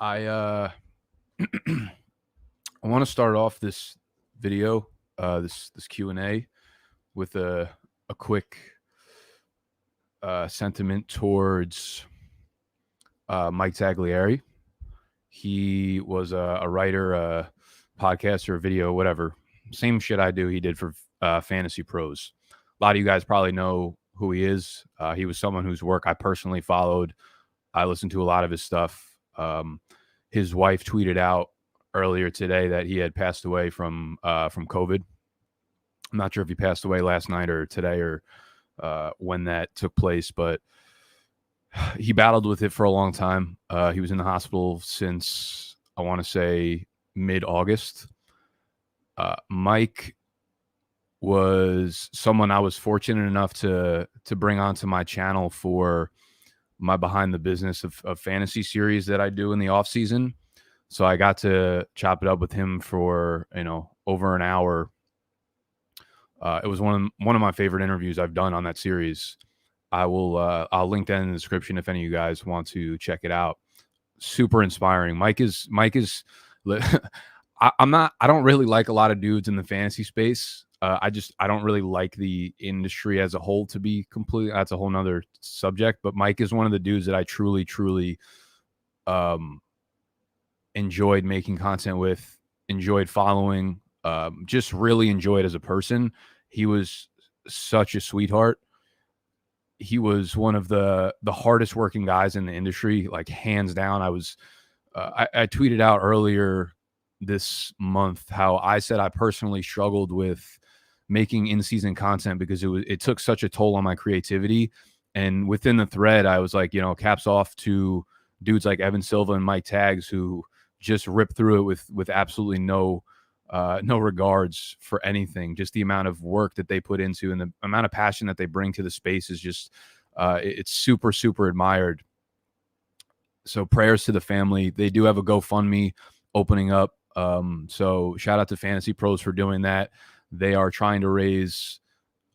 I I want to start off this video, this Q&A with a quick sentiment towards Mike Taglieri. He was a writer, a podcaster, video, whatever. Same shit I do. He did for Fantasy Pros. A lot of you guys probably know who he is. He was someone whose work I personally followed. I listened to a lot of his stuff. His wife tweeted out earlier today that he had passed away from COVID. I'm not sure if he passed away last night or today or when that took place, but he battled with it for a long time. He was in the hospital since, I want to say, mid-August. Mike was someone I was fortunate enough to bring onto my channel for my Behind the Business of Fantasy series that I do in the off season. So I got to chop it up with him for, over an hour. It was one of my favorite interviews I've done on that series. I'll link that in the description if any of you guys want to check it out. Super inspiring. Mike is I don't really like a lot of dudes in the fantasy space. I don't really like the industry as a whole, to be completely. That's a whole nother subject. But Mike is one of the dudes that I truly enjoyed making content with, enjoyed following, just really enjoyed as a person. He was such a sweetheart. He was one of the hardest working guys in the industry, like hands down. I tweeted out earlier this month how I said I personally struggled with making in-season content because it took such a toll on my creativity. And within the thread, I was like, caps off to dudes like Evan Silva and Mike Tags who just rip through it with absolutely no regards for anything. Just the amount of work that they put into and the amount of passion that they bring to the space is just it's super, super admired. So prayers to the family. They do have a GoFundMe opening up. So shout out to Fantasy Pros for doing that. They are trying to raise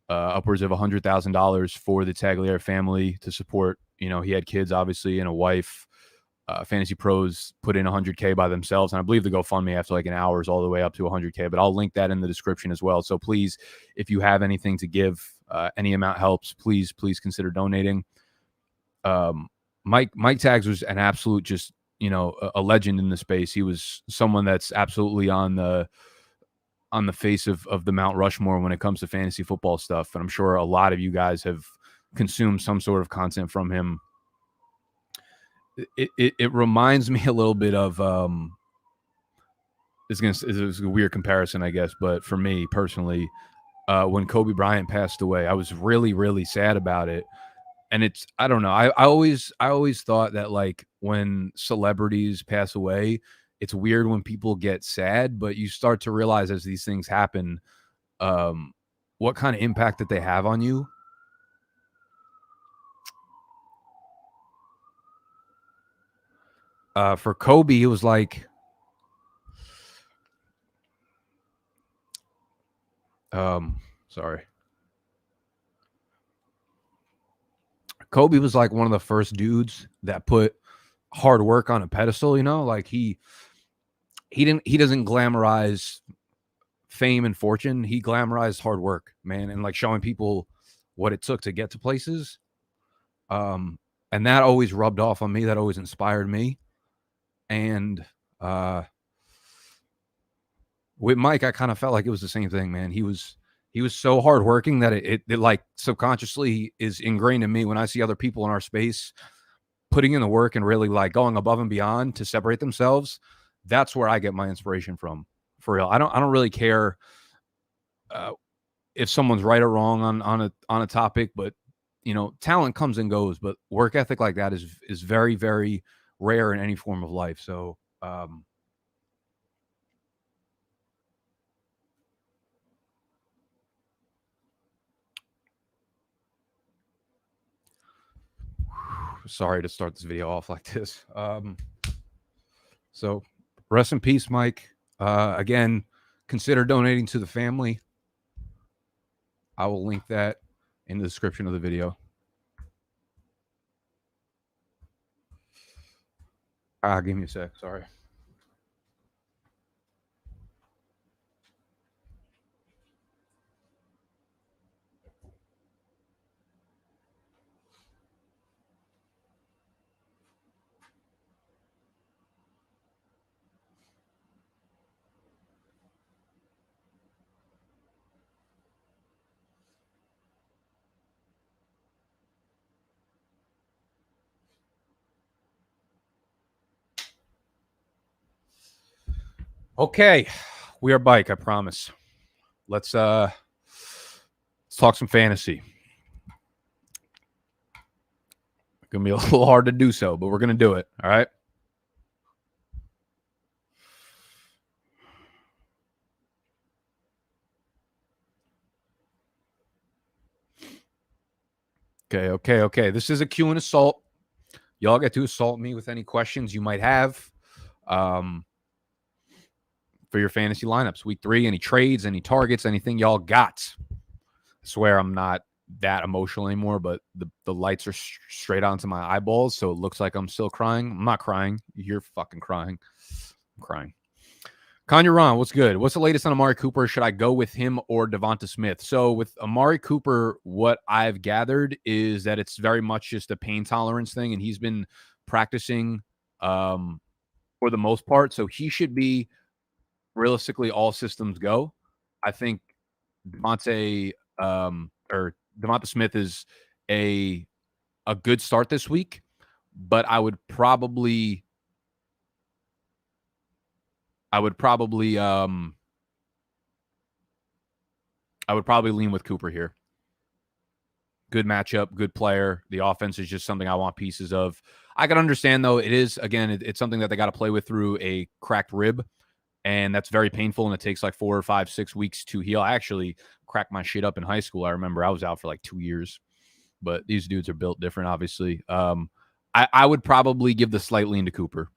upwards of $100,000 for the Taglieri family to support. He had kids, obviously, and a wife. Fantasy Pros put in $100K by themselves, and I believe the GoFundMe after like an hour is all the way up to $100K. But I'll link that in the description as well. So please, if you have anything to give, any amount helps. Please consider donating. Mike Tags was an absolute, just a legend in the space. He was someone that's absolutely on the face of the Mount Rushmore when it comes to fantasy football stuff, and I'm sure a lot of you guys have consumed some sort of content from him. It reminds me a little bit of it's a weird comparison, I guess, but for me personally, when Kobe Bryant passed away, I was really, really sad about it. And I don't know. I always thought that, like, when celebrities pass away, it's weird when people get sad, but you start to realize as these things happen, what kind of impact that they have on you. For Kobe, it was like, sorry. Kobe was like one of the first dudes that put hard work on a pedestal, like he doesn't glamorize fame and fortune. He glamorized hard work, man. And like showing people what it took to get to places. And that always rubbed off on me. That always inspired me. And with Mike, I kind of felt like it was the same thing, man. He was so hardworking that it like subconsciously is ingrained in me when I see other people in our space putting in the work and really like going above and beyond to separate themselves. That's where I get my inspiration from, for real. I don't really care if someone's right or wrong on a topic, but talent comes and goes, but work ethic like that is very, very rare in any form of life. So sorry to start this video off like this. So rest in peace, Mike. Again, consider donating to the family. I will link that in the description of the video. Give me a sec. Sorry. Okay, we are bike. I promise. Let's talk some fantasy. It's gonna be a little hard to do so, but we're gonna do it. All right. Okay. This is a Q&Assault. Y'all get to assault me with any questions you might have for your fantasy lineups. Week 3, any trades, any targets, anything y'all got. I swear I'm not that emotional anymore, but the lights are straight onto my eyeballs, so it looks like I'm still crying. I'm not crying. You're fucking crying. I'm crying. Kanye Ron, what's good? What's the latest on Amari Cooper? Should I go with him or Devonta Smith? So with Amari Cooper, what I've gathered is that it's very much just a pain tolerance thing, and he's been practicing for the most part. So he should be realistically all systems go. I think Devonta Smith is a good start this week, but I would probably lean with Cooper here. Good matchup, good player. The offense is just something I want pieces of. I can understand, though, it is, again, it's something that they got to play with through a cracked rib, and that's very painful, and it takes like 4 or 5, 6 weeks to heal. I actually cracked my shit up in high school. I remember I was out for like 2 years, but these dudes are built different, obviously. I would probably give the slight lean to Cooper.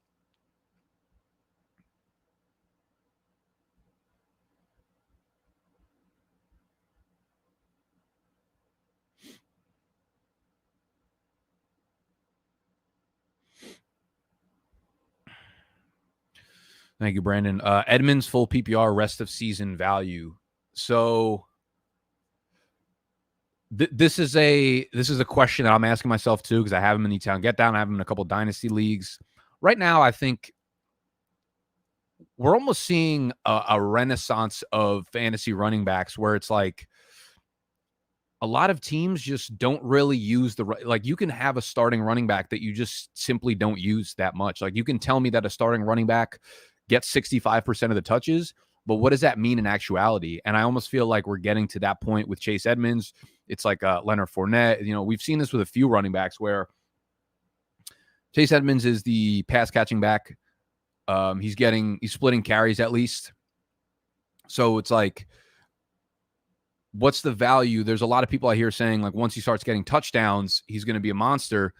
Thank you, Brandon. Edmonds full PPR rest of season value. So this is a question that I'm asking myself too, because I have him in the town get down. I have him in a couple dynasty leagues. Right now, I think we're almost seeing a renaissance of fantasy running backs where it's like a lot of teams just don't really use like you can have a starting running back that you just simply don't use that much. Like you can tell me that a starting running back gets 65% of the touches, but what does that mean in actuality? And I almost feel like we're getting to that point with Chase Edmonds. It's like Leonard Fournette. You know, we've seen this with a few running backs where Chase Edmonds is the pass catching back. He's splitting carries at least. So it's like, what's the value? There's a lot of people I hear saying like once he starts getting touchdowns, he's going to be a monster.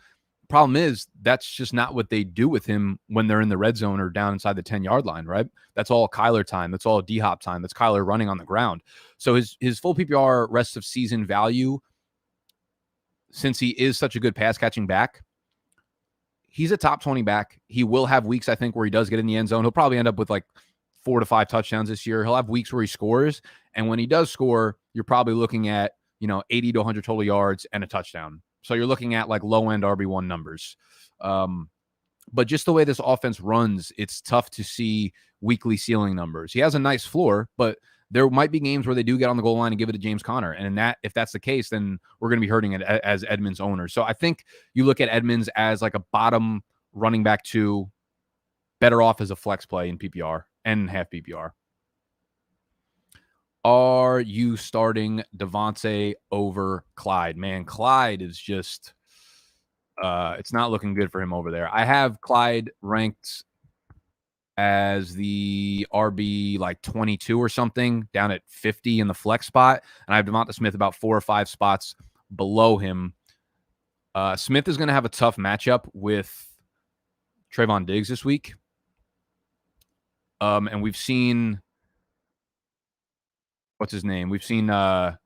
Problem is that's just not what they do with him when they're in the red zone or down inside the 10-yard line, right? That's all Kyler time. That's all D-Hop time. That's Kyler running on the ground. So his full PPR rest of season value, since he is such a good pass catching back, he's a top 20 back. He will have weeks, I think, where he does get in the end zone. He'll probably end up with like 4 to 5 touchdowns this year. He'll have weeks where he scores. And when he does score, you're probably looking at, 80 to 100 total yards and a touchdown. So you're looking at like low end RB1 numbers. But just the way this offense runs, it's tough to see weekly ceiling numbers. He has a nice floor, but there might be games where they do get on the goal line and give it to James Conner. And if that's the case, then we're going to be hurting it as Edmonds owner. So I think you look at Edmonds as like a bottom running back 2, better off as a flex play in PPR and half PPR. Are you starting Devontae over Clyde? Man, Clyde is just it's not looking good for him over there. I have Clyde ranked as the RB like 22 or something, down at 50 in the flex spot. And I have Devonta Smith about 4 or 5 spots below him. Smith is going to have a tough matchup with Trayvon Diggs this week. And we've seen, what's his name? We've seen Jalen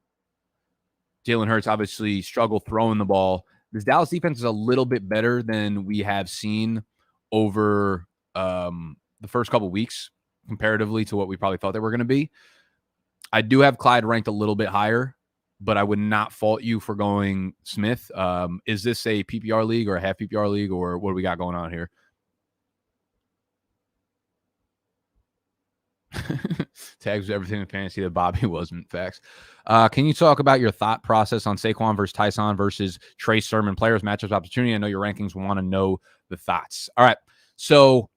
Hurts obviously struggle throwing the ball. This Dallas defense is a little bit better than we have seen over the first couple weeks comparatively to what we probably thought they were going to be. I do have Clyde ranked a little bit higher, but I would not fault you for going Smith. Is this a PPR league or a half PPR league, or what do we got going on here? Tags everything in fantasy that Bobby wasn't. Facts. Can you talk about your thought process on Saquon versus Tyson versus Trey Sermon players matchups opportunity? I know your rankings want to know the thoughts. All right. So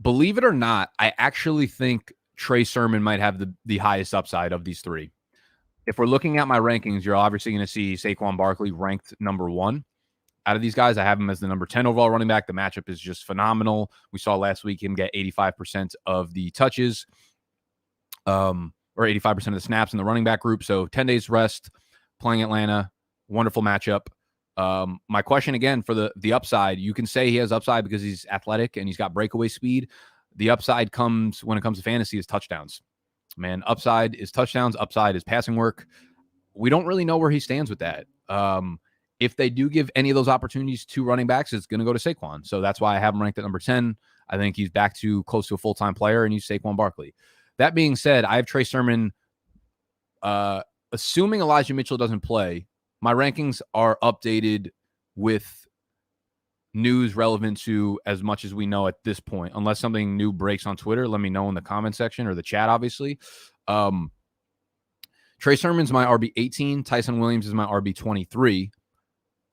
believe it or not, I actually think Trey Sermon might have the highest upside of these three. If we're looking at my rankings, you're obviously going to see Saquon Barkley ranked number 1. Out of these guys, I have him as the number 10 overall running back. The matchup is just phenomenal. We saw last week him get 85% of the touches, or 85% of the snaps in the running back group. So 10 days rest, playing Atlanta, wonderful matchup. My question again for the upside, you can say he has upside because he's athletic and he's got breakaway speed. The upside comes when it comes to fantasy is touchdowns. Man, upside is touchdowns. Upside is passing work. We don't really know where he stands with that. If they do give any of those opportunities to running backs, it's going to go to Saquon. So that's why I have him ranked at number 10. I think he's back to close to a full-time player, and he's Saquon Barkley. That being said, I have Trey Sermon. Assuming Elijah Mitchell doesn't play, my rankings are updated with news relevant to as much as we know at this point. Unless something new breaks on Twitter, let me know in the comment section or the chat, obviously. Trey Sermon's my RB18. Tyson Williams is my RB23.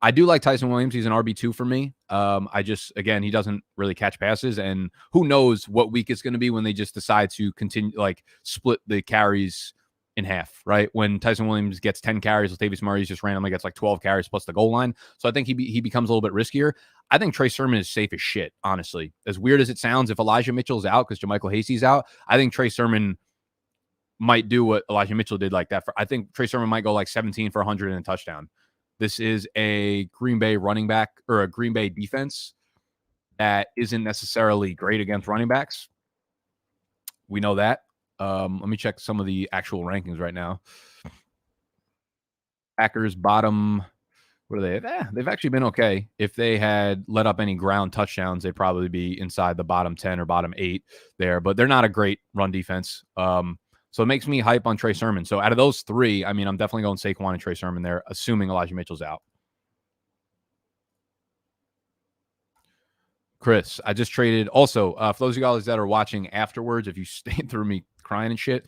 I do like Tyson Williams. He's an RB2 for me. Again, he doesn't really catch passes, and who knows what week it's going to be when they just decide to continue, like, split the carries in half, right? When Tyson Williams gets 10 carries, Latavius Murray just randomly gets like 12 carries plus the goal line. So I think he becomes a little bit riskier. I think Trey Sermon is safe as shit, honestly. As weird as it sounds, if Elijah Mitchell's out because JaMychal Hasty's out, I think Trey Sermon might do what Elijah Mitchell did like that. I think Trey Sermon might go like 17 for 100 and a touchdown. This is a Green Bay running back or a Green Bay defense that isn't necessarily great against running backs. We know that. Let me check some of the actual rankings right now. Packers bottom, what are they? They've actually been okay. If they had let up any ground touchdowns, they'd probably be inside the bottom 10 or bottom 8 there, but they're not a great run defense. So it makes me hype on Trey Sermon. So out of those three, I mean, I'm definitely going Saquon and Trey Sermon there, assuming Elijah Mitchell's out. Chris, I just traded. Also, for those of you guys that are watching afterwards, if you stayed through me crying and shit,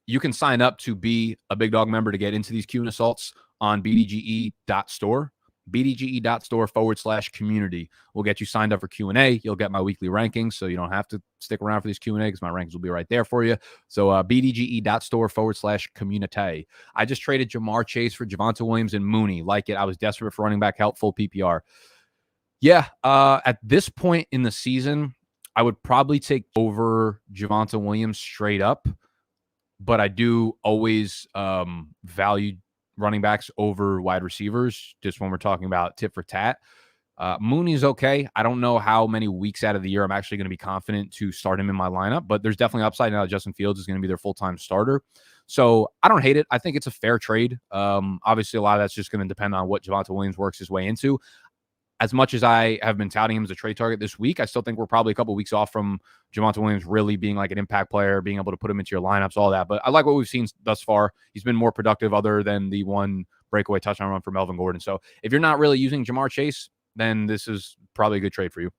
you can sign up to be a Big Dog member to get into these Q&Assaults on BDGE.store. BDGE.store/community will get you signed up for Q&A. You'll get my weekly rankings, so you don't have to stick around for these Q&A because my rankings will be right there for you. So BDGE.store/community. I just traded Jamar Chase for Javonte Williams and Mooney. Like it. I was desperate for running back help, full PPR. Yeah, at this point in the season, I would probably take over Javonte Williams straight up, but I do always value running backs over wide receivers, just when we're talking about tit for tat. Mooney's okay. I don't know how many weeks out of the year I'm actually going to be confident to start him in my lineup, but there's definitely upside now that Justin Fields is going to be their full-time starter. So I don't hate it. I think it's a fair trade. Obviously, a lot of that's just going to depend on what Javonte Williams works his way into. As much as I have been touting him as a trade target this week, I still think we're probably a couple weeks off from Javonte Williams really being like an impact player, being able to put him into your lineups, all that. But I like what we've seen thus far. He's been more productive other than the one breakaway touchdown run for Melvin Gordon. So if you're not really using Jamar Chase, then this is probably a good trade for you.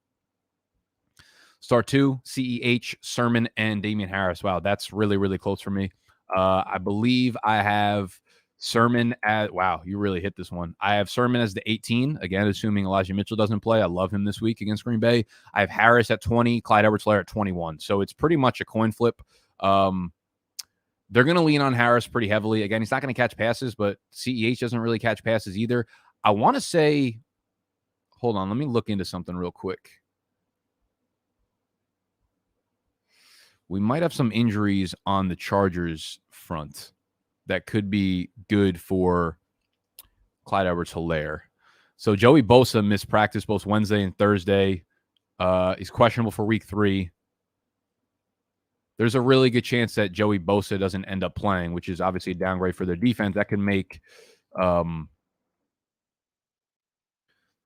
Start 2, CEH, Sermon, and Damian Harris. Wow, that's really, really close for me. I believe I have Sermon at, wow, you really hit this one. I have Sermon as the 18, again, assuming Elijah Mitchell doesn't play. I love him this week against Green Bay. I have Harris at 20, Clyde Edwards-Helaire at 21. So it's pretty much a coin flip. They're going to lean on Harris pretty heavily. Again, he's not going to catch passes, but CEH doesn't really catch passes either. I want to say, hold on, let me look into something real quick. We might have some injuries on the Chargers front that could be good for Clyde Edwards-Helaire. So Joey Bosa missed practice both Wednesday and Thursday. He's questionable for week 3. There's a really good chance that Joey Bosa doesn't end up playing, which is obviously a downgrade for their defense. That can make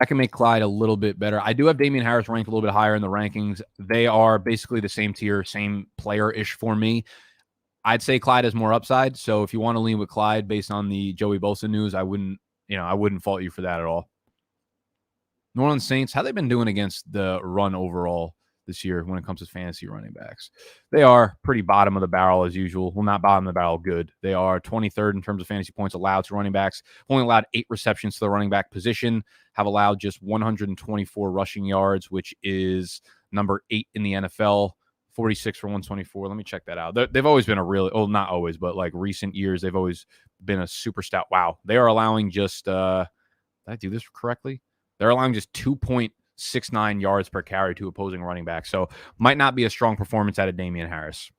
That can make Clyde a little bit better. I do have Damian Harris ranked a little bit higher in the rankings. They are basically the same tier, same player-ish for me. I'd say Clyde has more upside. So if you want to lean with Clyde based on the Joey Bosa news, I wouldn't fault you for that at all. New Orleans Saints, how they been doing against the run overall this year when it comes to fantasy running backs? They are pretty bottom of the barrel as usual. Well, not bottom of the barrel, good. They are 23rd in terms of fantasy points allowed to running backs. Only allowed 8 receptions to the running back position. Have allowed just 124 rushing yards, which is number 8 in the NFL. 46 for 124. Let me check that out. They've always been a really, not always, but like recent years, they've always been a super stout. Wow. They are allowing just, did I do this correctly? They're allowing just 2.69 yards per carry to opposing running backs. So might not be a strong performance out of Damian Harris.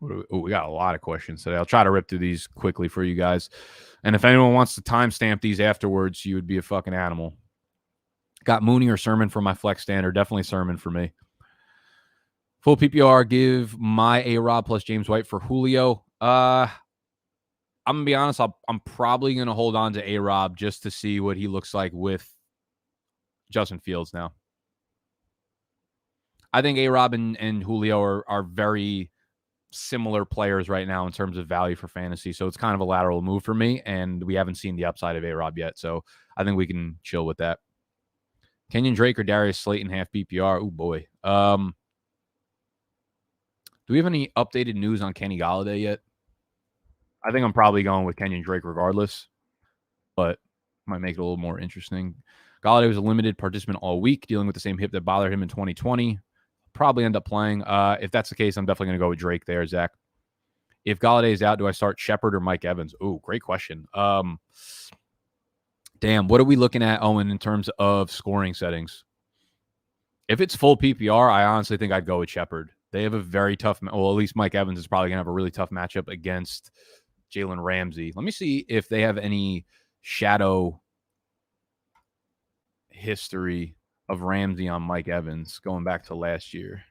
We got a lot of questions today. I'll try to rip through these quickly for you guys. And if anyone wants to timestamp these afterwards, you would be a fucking animal. Got Mooney or Sermon for my flex standard. Definitely Sermon for me. Full PPR, give my A-Rob plus James White for Julio. I'm going to be honest. I'm probably going to hold on to A-Rob just to see what he looks like with Justin Fields now. I think A-Rob and Julio are very similar players right now in terms of value for fantasy. So it's kind of a lateral move for me, and we haven't seen the upside of A-Rob yet. So I think we can chill with that. Kenyon Drake or Darius Slayton half PPR? Oh, boy. Do we have any updated news on Kenny Golladay yet? I think I'm probably going with Kenyon Drake regardless, but might make it a little more interesting. Golladay was a limited participant all week, dealing with the same hip that bothered him in 2020. Probably end up playing. If that's the case, I'm definitely going to go with Drake there, Zach. If Golladay is out, do I start Shepard or Mike Evans? Oh, great question. Damn, what are we looking at, Owen, in terms of scoring settings? If it's full PPR, I honestly think I'd go with Shepard. They have a very tough, well, at least Mike Evans is probably going to have a really tough matchup against Jalen Ramsey. Let me see if they have any shadow history of Ramsey on Mike Evans going back to last year.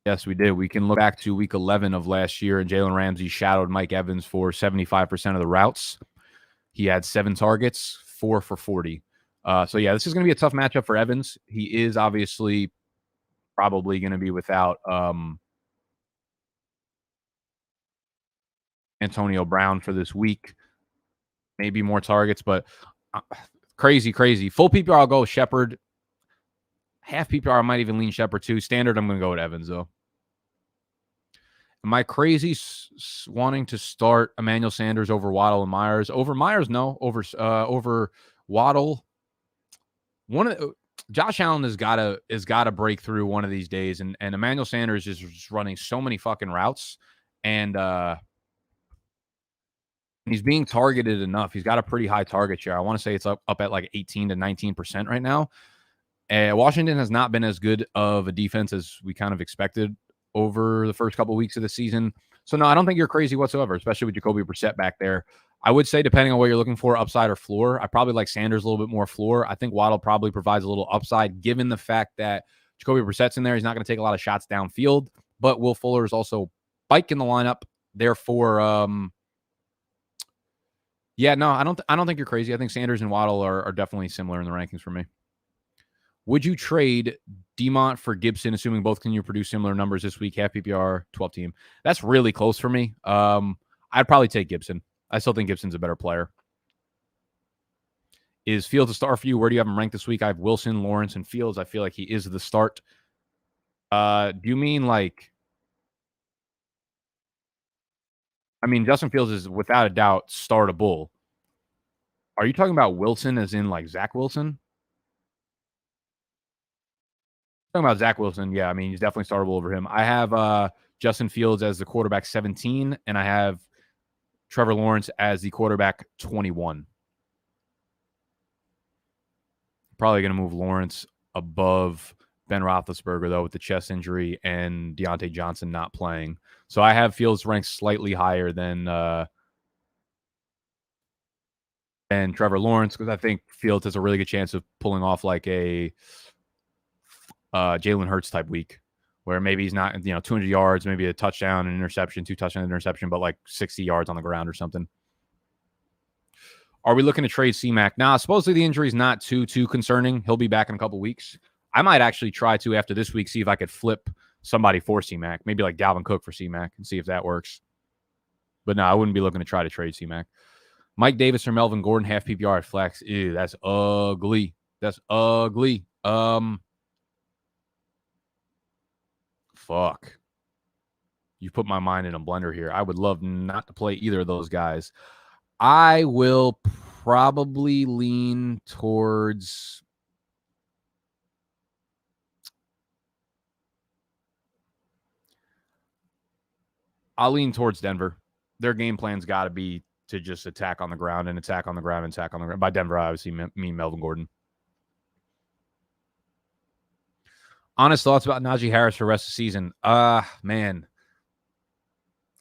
Yes, we did. We can look back to week 11 of last year, and Jalen Ramsey shadowed Mike Evans for 75% of the routes. He had 7 targets, 4 for 40. So, yeah, this is going to be a tough matchup for Evans. He is obviously probably going to be without Antonio Brown for this week. Maybe more targets, but crazy. Full PPR, I'll go with Shepard. Half PPR, I might even lean Shepard too. Standard, I'm going to go with Evans, though. Am I crazy wanting to start Emmanuel Sanders over Waddle and Myers? Over Myers, no. Over Waddle. Josh Allen has got to break through one of these days, and Emmanuel Sanders is just running so many fucking routes, and he's being targeted enough. He's got a pretty high target share. I want to say it's up at like 18 to 19% right now. Washington has not been as good of a defense as we kind of expected over the first couple of weeks of the season. So, no, I don't think you're crazy whatsoever, especially with Jacoby Brissett back there. I would say, depending on what you're looking for, upside or floor, I probably like Sanders a little bit more floor. I think Waddle probably provides a little upside, given the fact that Jacoby Brissett's in there. He's not going to take a lot of shots downfield, but Will Fuller is also bike in the lineup. Therefore, yeah, no, I don't think you're crazy. I think Sanders and Waddle are definitely similar in the rankings for me. Would you trade Demont for Gibson, assuming both can you produce similar numbers this week? Half PPR, 12 team. That's really close for me. I'd probably take Gibson. I still think Gibson's a better player. Is Fields a start for you? Where do you have him ranked this week? I have Wilson, Lawrence, and Fields. I feel like he is the start. Do you mean like... I mean, Justin Fields is without a doubt startable. Are you talking about Wilson as in like Zach Wilson? Talking about Zach Wilson, yeah, I mean, he's definitely startable over him. I have Justin Fields as the quarterback 17, and I have Trevor Lawrence as the quarterback 21. Probably going to move Lawrence above Ben Roethlisberger, though, with the chest injury and Deontay Johnson not playing. So I have Fields ranked slightly higher than Trevor Lawrence, because I think Fields has a really good chance of pulling off like a Jalen Hurts type week, where maybe he's not, 200 yards, maybe a touchdown, an interception, 2 touchdowns, interception, but like 60 yards on the ground or something. Are we looking to trade C-Mac? Now, supposedly the injury is not too concerning. He'll be back in a couple weeks. I might actually try to, after this week, see if I could flip somebody for C-Mac, maybe like Dalvin Cook for C-Mac, and see if that works. But no, I wouldn't be looking to try to trade C-Mac. Mike Davis or Melvin Gordon, half PPR at flex. Ew, that's ugly. That's ugly. Fuck. You put my mind in a blender here. I would love not to play either of those guys. I will probably lean towards... I'll lean towards Denver. Their game plan's got to be to just attack on the ground and attack on the ground and attack on the ground. By Denver, I obviously mean Melvin Gordon. Honest thoughts about Naji Harris for the rest of the season? Man.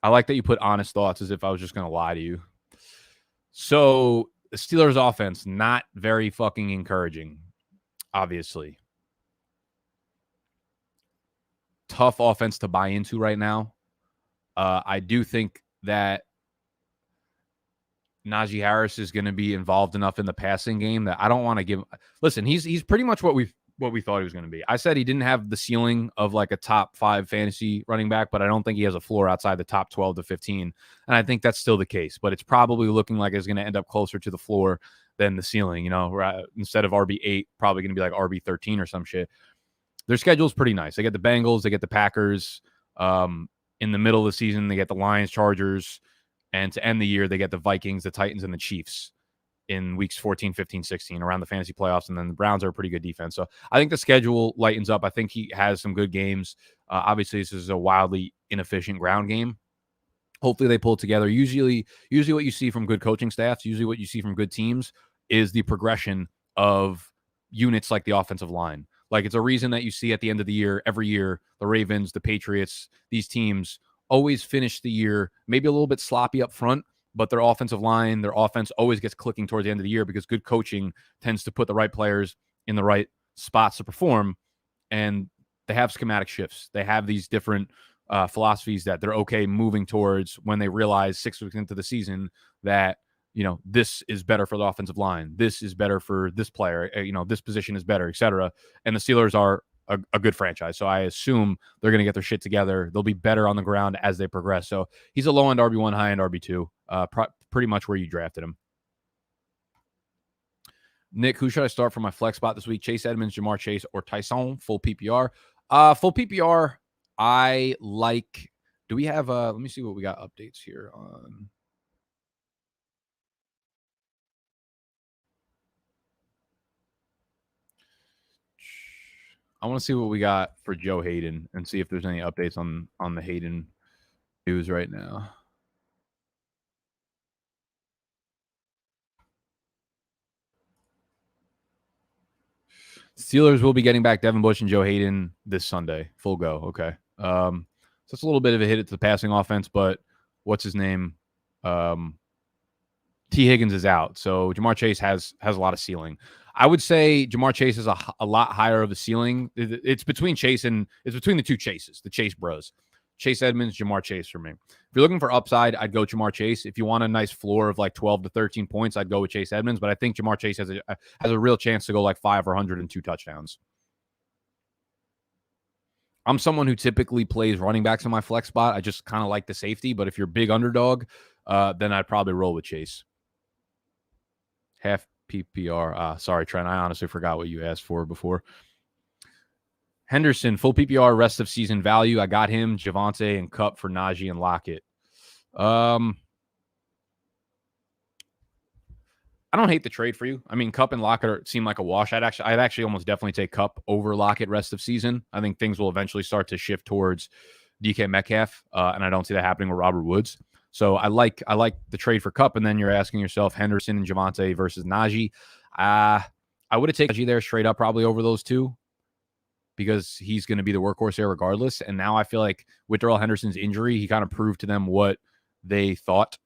I like that you put honest thoughts as if I was just going to lie to you. So, the Steelers offense, not very fucking encouraging, obviously. Tough offense to buy into right now. I do think that Naji Harris is going to be involved enough in the passing game that I don't want to give... Listen, he's pretty much what we thought he was going to be. I said he didn't have the ceiling of like a top 5 fantasy running back, but I don't think he has a floor outside the top 12 to 15. And I think that's still the case, but it's probably looking like it's going to end up closer to the floor than the ceiling, instead of RB8, probably going to be like RB13 or some shit. Their schedule is pretty nice. They get the Bengals, they get the Packers. In the middle of the season, they get the Lions, Chargers, and to end the year, they get the Vikings, the Titans, and the Chiefs in weeks 14, 15, 16 around the fantasy playoffs. And then the Browns are a pretty good defense. So I think the schedule lightens up. I think he has some good games. Obviously, this is a wildly inefficient ground game. Hopefully they pull it together. Usually what you see from good coaching staffs, usually what you see from good teams is the progression of units like the offensive line. Like, it's a reason that you see at the end of the year, every year, the Ravens, the Patriots, these teams always finish the year maybe a little bit sloppy up front, but their offensive line, their offense always gets clicking towards the end of the year because good coaching tends to put the right players in the right spots to perform, and they have schematic shifts. They have these different philosophies that they're okay moving towards when they realize 6 weeks into the season that, this is better for the offensive line. This is better for this player. This position is better, etc. And the Steelers are a good franchise. So I assume they're going to get their shit together. They'll be better on the ground as they progress. So he's a low-end RB1, high-end RB2, pretty much where you drafted him. Nick, who should I start for my flex spot this week? Chase Edmonds, Jamar Chase, or Tyson? Full PPR. Full PPR, I like... Do we have... let me see what we got updates here on... I want to see what we got for Joe Hayden and see if there's any updates on the Hayden news right now. Steelers will be getting back Devin Bush and Joe Hayden this Sunday. Full go. Okay. So it's a little bit of a hit at the passing offense, but what's his name? T. Higgins is out. So Jamar Chase has a lot of ceiling. I would say Jamar Chase is a lot higher of a ceiling. It's between the two Chases, the Chase bros. Chase Edmonds, Jamar Chase for me. If you're looking for upside, I'd go Jamar Chase. If you want a nice floor of like 12 to 13 points, I'd go with Chase Edmonds. But I think Jamar Chase has a real chance to go like 5 or 102 touchdowns. I'm someone who typically plays running backs in my flex spot. I just kind of like the safety. But if you're a big underdog, then I'd probably roll with Chase. Half PPR. Sorry, Trent. I honestly forgot what you asked for before. Henderson, full PPR, rest of season value. I got him, Javonte, and Kupp for Naji and Lockett. I don't hate the trade for you. I mean, Kupp and Lockett seem like a wash. I'd actually almost definitely take Kupp over Lockett rest of season. I think things will eventually start to shift towards DK Metcalf, and I don't see that happening with Robert Woods. So I like the trade for Kupp, and then you're asking yourself Henderson and Javonte versus Naji. I would have taken Naji there straight up probably over those two because he's going to be the workhorse there regardless. And now I feel like with Darrell Henderson's injury, he kind of proved to them what they thought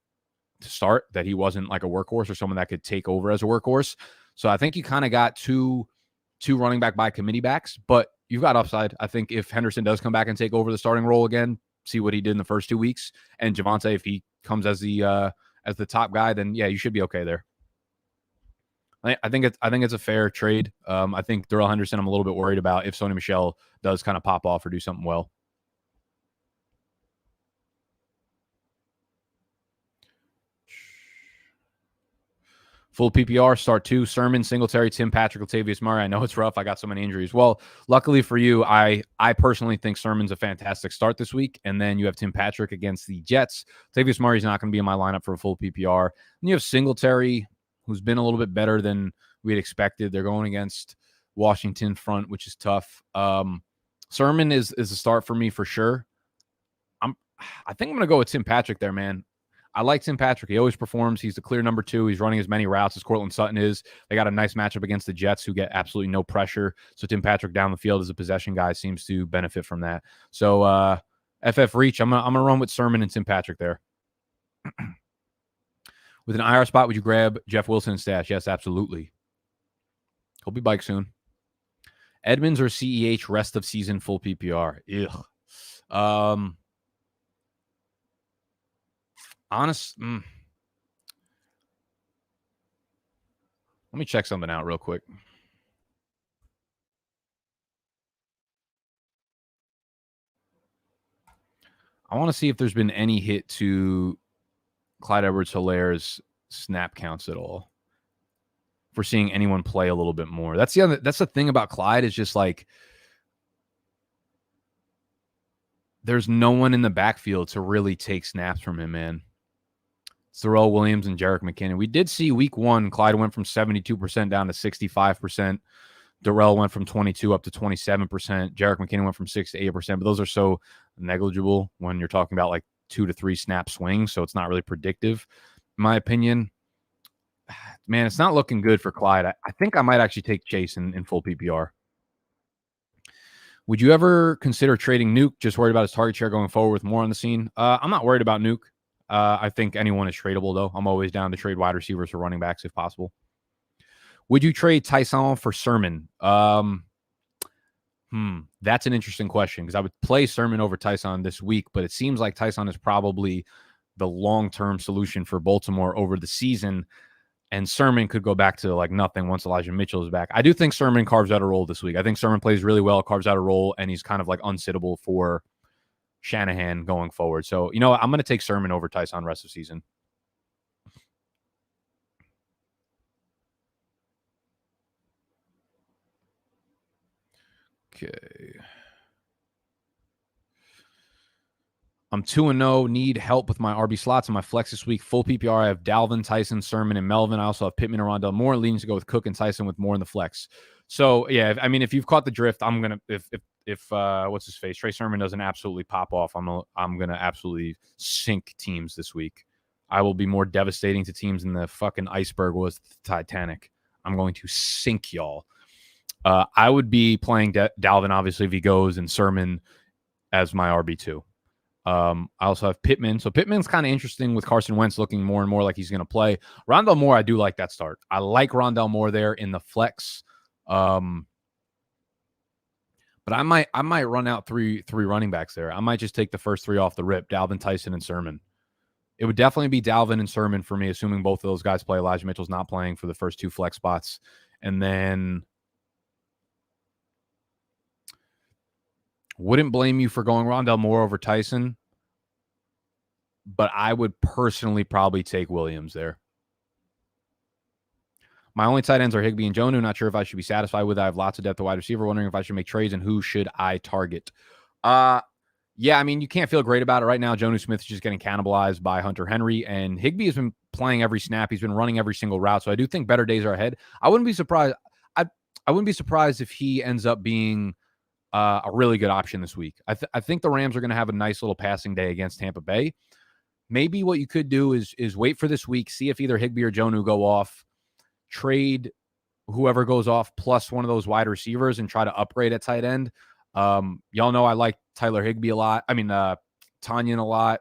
to start, that he wasn't like a workhorse or someone that could take over as a workhorse. So I think you kind of got two running back by committee backs, but you've got upside. I think if Henderson does come back and take over the starting role again, see what he did in the first 2 weeks, and Javonte, if he comes as the top guy, then yeah, you should be okay there. I think it's a fair trade. I think Darrell Henderson, I'm a little bit worried about if Sony Michel does kind of pop off or do something well. Full PPR, start 2, Sermon, Singletary, Tim Patrick, Latavius Murray. I know it's rough. I got so many injuries. Well, luckily for you, I personally think Sermon's a fantastic start this week. And then you have Tim Patrick against the Jets. Latavius Murray's not going to be in my lineup for a full PPR. And you have Singletary, who's been a little bit better than we had expected. They're going against Washington front, which is tough. Sermon is a start for me for sure. I think I'm going to go with Tim Patrick there, man. I like Tim Patrick. He always performs. He's the clear number 2. He's running as many routes as Courtland Sutton is. They got a nice matchup against the Jets, who get absolutely no pressure. So Tim Patrick down the field as a possession guy seems to benefit from that. So FF Reach, I'm gonna run with Sermon and Tim Patrick there. With an IR spot, would you grab Jeff Wilson and stash? Yes, absolutely. He'll be bike soon. Edmonds or CEH rest of season full PPR? Ugh. Let me check something out real quick. I want to see if there's been any hit to Clyde Edwards-Hilaire's snap counts at all. If we're seeing anyone play a little bit more. That's the thing about Clyde, is just like there's no one in the backfield to really take snaps from him, man. It's Darrell Williams and Jerick McKinnon. We did see week 1, Clyde went from 72% down to 65%. Darrell went from 22 up to 27%. Jerick McKinnon went from 6 to 8%. But those are so negligible when you're talking about like 2 to 3 snap swings. So it's not really predictive, in my opinion. Man, it's not looking good for Clyde. I think I might actually take Chase in full PPR. Would you ever consider trading Nuke? Just worried about his target share going forward with more on the scene? I'm not worried about Nuke. I think anyone is tradable, though. I'm always down to trade wide receivers for running backs if possible. Would you trade Tyson for Sermon? That's an interesting question, because I would play Sermon over Tyson this week, but it seems like Tyson is probably the long-term solution for Baltimore over the season, and Sermon could go back to like nothing once Elijah Mitchell is back. I do think Sermon carves out a role this week. I think Sermon plays really well, carves out a role, and he's kind of like unsittable for Shanahan going forward. So, you know what? I'm going to take Sermon over Tyson rest of season. Okay. I'm 2-0. Need help with my RB slots and my flex this week. Full PPR. I have Dalvin, Tyson, Sermon, and Melvin. I also have Pittman and Rondell Moore, leading to go with Cook and Tyson with more in the flex. So yeah, I mean, if you've caught the drift, I'm gonna if what's his face, Trey Sermon doesn't absolutely pop off, I'm gonna absolutely sink teams this week. I will be more devastating to teams than the fucking iceberg was the Titanic. I'm going to sink y'all. I would be playing Dalvin obviously if he goes, and Sermon as my RB2. I also have Pittman. So Pittman's kind of interesting with Carson Wentz looking more and more like he's going to play. Rondell Moore, I do like that start. I like Rondell Moore there in the flex. But I might run out three running backs there. I might just take the first 3 off the rip: Dalvin, Tyson, and Sermon. It would definitely be Dalvin and Sermon for me, assuming both of those guys play. Elijah Mitchell's not playing for the first 2 flex spots. And then wouldn't blame you for going Rondell Moore over Tyson, but I would personally probably take Williams there. My only tight ends are Higbee and Jonnu. Not sure if I should be satisfied with it. I have lots of depth at wide receiver. Wondering if I should make trades and who should I target. Yeah, I mean, you can't feel great about it right now. Jonnu Smith is just getting cannibalized by Hunter Henry, and Higbee has been playing every snap. He's been running every single route, so I do think better days are ahead. I wouldn't be surprised. I wouldn't be surprised if he ends up being a really good option this week. I think the Rams are going to have a nice little passing day against Tampa Bay. Maybe what you could do is wait for this week, see if either Higbee or Jonnu go off, trade whoever goes off plus one of those wide receivers, and try to upgrade at tight end. Y'all know I like Tyler Higbee a lot. I mean, Tanyan a lot.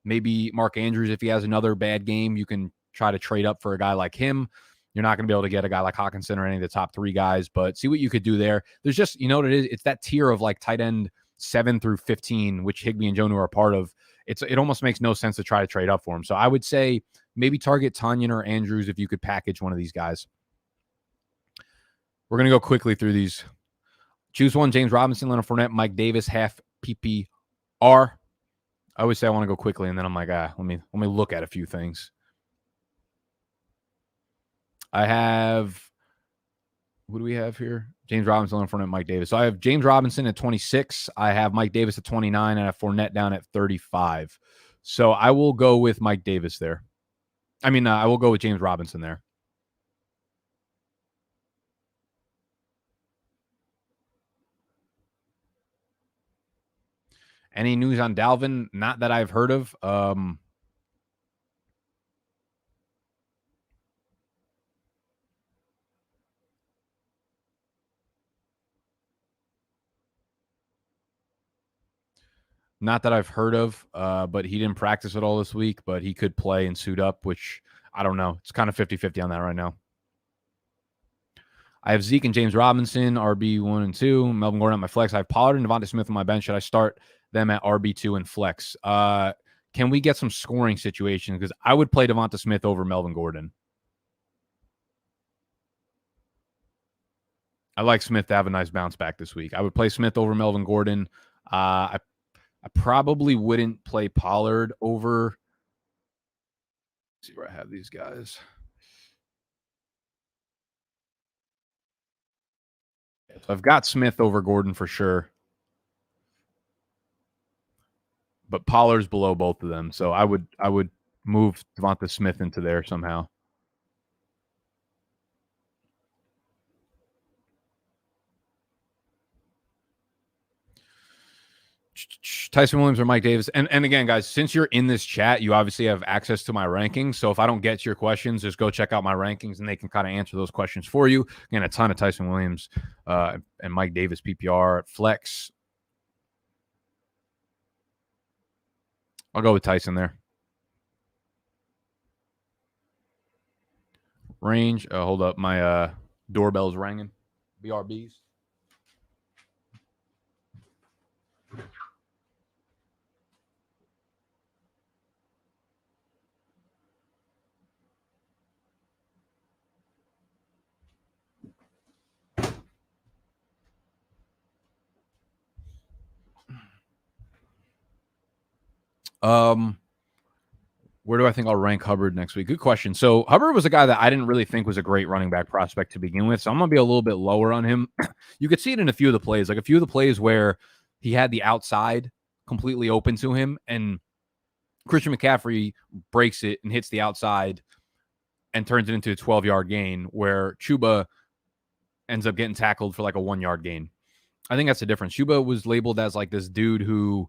Maybe Mark Andrews, if he has another bad game, you can try to trade up for a guy like him. You're not going to be able to get a guy like Hawkinson or any of the top 3 guys, but see what you could do there. There's just, you know what it is? It's that tier of like tight end 7 through 15, which Higbee and Jonah are a part of. It almost makes no sense to try to trade up for him. So I would say maybe target Tonyan or Andrews if you could package one of these guys. We're going to go quickly through these. Choose one: James Robinson, Leonard Fournette, Mike Davis, half PPR. I always say I want to go quickly, and then I'm like, let me look at a few things. I have, what do we have here? James Robinson, Leonard Fournette, Mike Davis. So I have James Robinson at 26. I have Mike Davis at 29, and I have Fournette down at 35. So I will go with Mike Davis there. I will go with James Robinson there. Any news on Dalvin? Not that I've heard of. Not that I've heard of, but he didn't practice at all this week, but he could play and suit up, which I don't know. It's kind of 50-50 on that right now. I have Zeke and James Robinson, RB 1 and 2. Melvin Gordon on my flex. I have Pollard and Devonta Smith on my bench. Should I start them at RB 2 and flex? Can we get some scoring situations? Because I would play Devonta Smith over Melvin Gordon. I like Smith to have a nice bounce back this week. I would play Smith over Melvin Gordon. I probably wouldn't play Pollard over. Let's see where I have these guys. So I've got Smith over Gordon for sure. But Pollard's below both of them. So I would move Devonta Smith into there somehow. Tyson Williams or Mike Davis. And again, guys, since you're in this chat, you obviously have access to my rankings. So if I don't get to your questions, just go check out my rankings and they can kind of answer those questions for you. Again, a ton of Tyson Williams and Mike Davis PPR at flex. I'll go with Tyson there. Range. Hold up. My doorbell's ringing. BRBs. Where do I think I'll rank Hubbard next week? Good question. So Hubbard was a guy that I didn't really think was a great running back prospect to begin with. So I'm going to be a little bit lower on him. You could see it in a few of the plays, like a few of the plays where he had the outside completely open to him and Christian McCaffrey breaks it and hits the outside and turns it into a 12-yard gain where Chuba ends up getting tackled for like a 1-yard gain. I think that's the difference. Chuba was labeled as like this dude who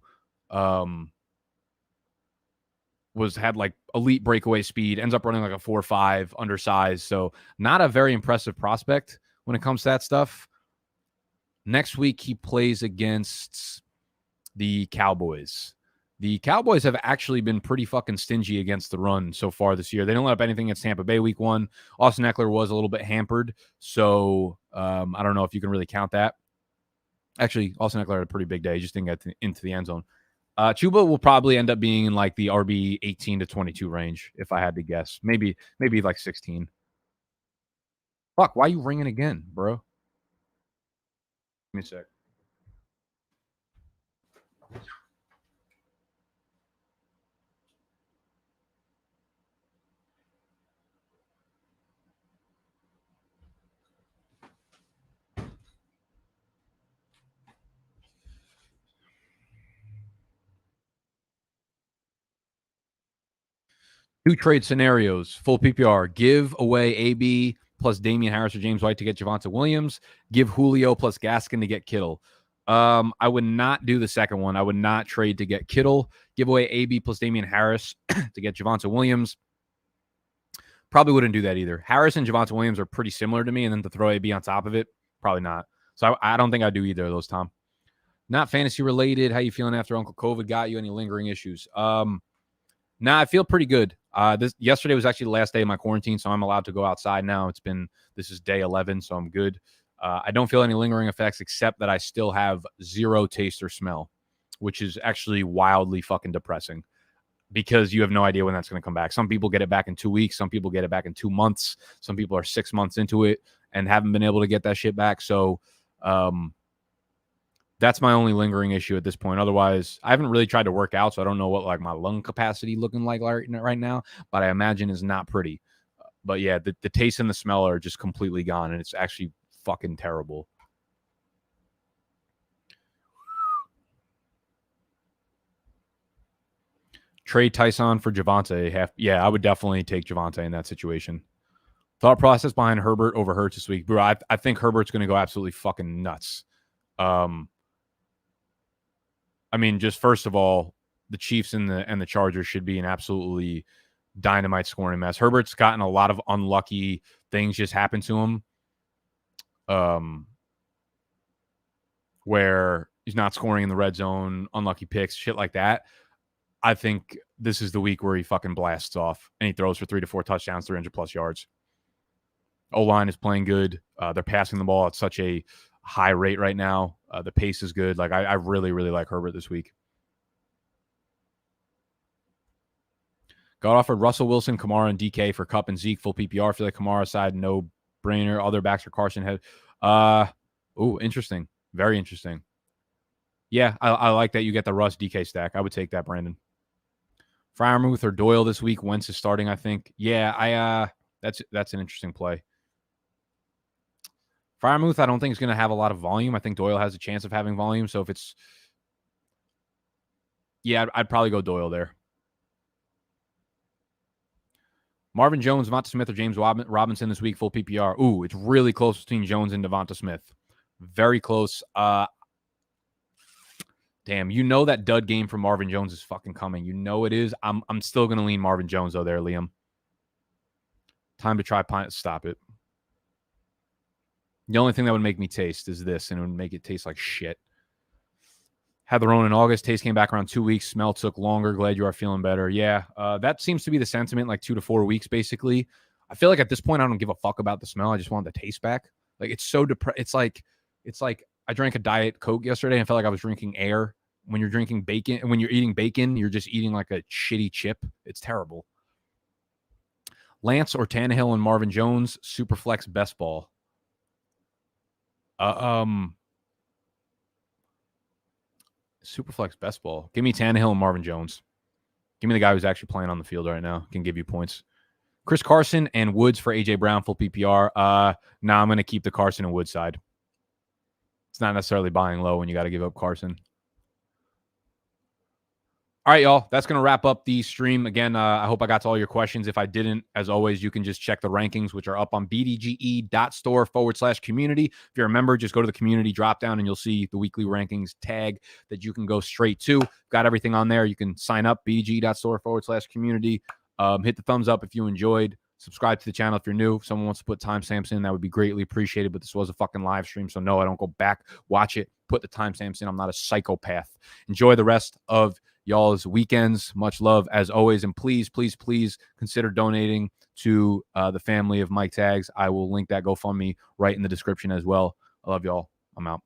had like elite breakaway speed, ends up running like a 4.5 undersized. So not a very impressive prospect when it comes to that stuff. Next week, he plays against the Cowboys. The Cowboys have actually been pretty fucking stingy against the run so far this year. They don't let up anything against Tampa Bay week 1. Austin Eckler was a little bit hampered. So I don't know if you can really count that. Actually, Austin Eckler had a pretty big day. He just didn't get into the end zone. Chuba will probably end up being in like the RB 18 to 22 range, if I had to guess. Maybe like 16. Fuck, why are you ringing again, bro? Give me a sec. Two trade scenarios, full PPR. Give away AB plus Damian Harris or James White to get Javonte Williams. Give Julio plus Gaskin to get Kittle. I would not do the second one. I would not trade to get Kittle. Give away AB plus Damian Harris to get Javonte Williams. Probably wouldn't do that either. Harris and Javonte Williams are pretty similar to me, and then to throw AB on top of it, probably not. So I don't think I'd do either of those, Tom. Not fantasy related. How you feeling after Uncle COVID got you? Any lingering issues? Nah, I feel pretty good. Yesterday was actually the last day of my quarantine, so I'm allowed to go outside now. This is day 11, so I'm good. I don't feel any lingering effects except that I still have zero taste or smell, which is actually wildly fucking depressing because you have no idea when that's going to come back. Some people get it back in 2 weeks. Some people get it back in 2 months. Some people are 6 months into it and haven't been able to get that shit back. So, that's my only lingering issue at this point. Otherwise, I haven't really tried to work out, so I don't know what like my lung capacity looking like right now, but I imagine is not pretty. But yeah, the taste and the smell are just completely gone, and it's actually fucking terrible. Trade Tyson for Javonte. Yeah, I would definitely take Javonte in that situation. Thought process behind Herbert over Hurts this week. Bro, I think Herbert's going to go absolutely fucking nuts. I mean, just first of all, the Chiefs and the Chargers should be an absolutely dynamite scoring mess. Herbert's gotten a lot of unlucky things just happen to him, where he's not scoring in the red zone, unlucky picks, shit like that. I think this is the week where he fucking blasts off and he throws for 3 to 4 touchdowns, 300+ yards. O-line is playing good. They're passing the ball at such a high rate right now. The pace is good. Like I really, really like Herbert this week. Got offered Russell Wilson, Kamara, and DK for Kupp and Zeke full PPR. I feel like Kamara side no brainer. Other backs for Carson head. Interesting. Very interesting. Yeah, I like that you get the Russ DK stack. I would take that, Brandon. Freiermuth or Doyle this week. Wentz is starting, I think. Yeah, that's an interesting play. Freiermuth, I don't think is going to have a lot of volume. I think Doyle has a chance of having volume. So if it's, yeah, I'd probably go Doyle there. Marvin Jones, Devonta Smith, or James Robinson this week, full PPR. Ooh, it's really close between Jones and Devonta Smith. Very close. Damn, you know that dud game from Marvin Jones is fucking coming. You know it is. I'm still going to lean Marvin Jones, though, there, Liam. Time to try Pine. Stop it. The only thing that would make me taste is this, and it would make it taste like shit. Had the Rona in August. Taste came back around 2 weeks. Smell took longer. Glad you are feeling better. Yeah, that seems to be the sentiment, like 2 to 4 weeks, basically. I feel like at this point, I don't give a fuck about the smell. I just want the taste back. Like, it's so It's like I drank a Diet Coke yesterday and I felt like I was drinking air. When you're drinking bacon, when you're eating bacon, you're just eating like a shitty chip. It's terrible. Lance or Tannehill and Marvin Jones, Superflex best ball. Superflex best ball. Give me Tannehill and Marvin Jones. Give me the guy who's actually playing on the field right now. Can give you points. Chris Carson and Woods for AJ Brown, full PPR. I'm going to keep the Carson and Woods side. It's not necessarily buying low when you got to give up Carson. All right, y'all. That's going to wrap up the stream. Again, I hope I got to all your questions. If I didn't, as always, you can just check the rankings, which are up on bdge.store/community. If you're a member, just go to the community dropdown and you'll see the weekly rankings tag that you can go straight to. Got everything on there. You can sign up, bdge.store/community. Hit the thumbs up if you enjoyed. Subscribe to the channel if you're new. If someone wants to put timestamps in, that would be greatly appreciated. But this was a fucking live stream, so no, I don't go back, watch it, put the timestamps in. I'm not a psychopath. Enjoy the rest of y'all's weekends. Much love as always. And please, please, please consider donating to the family of Mike Tags. I will link that GoFundMe right in the description as well. I love y'all. I'm out.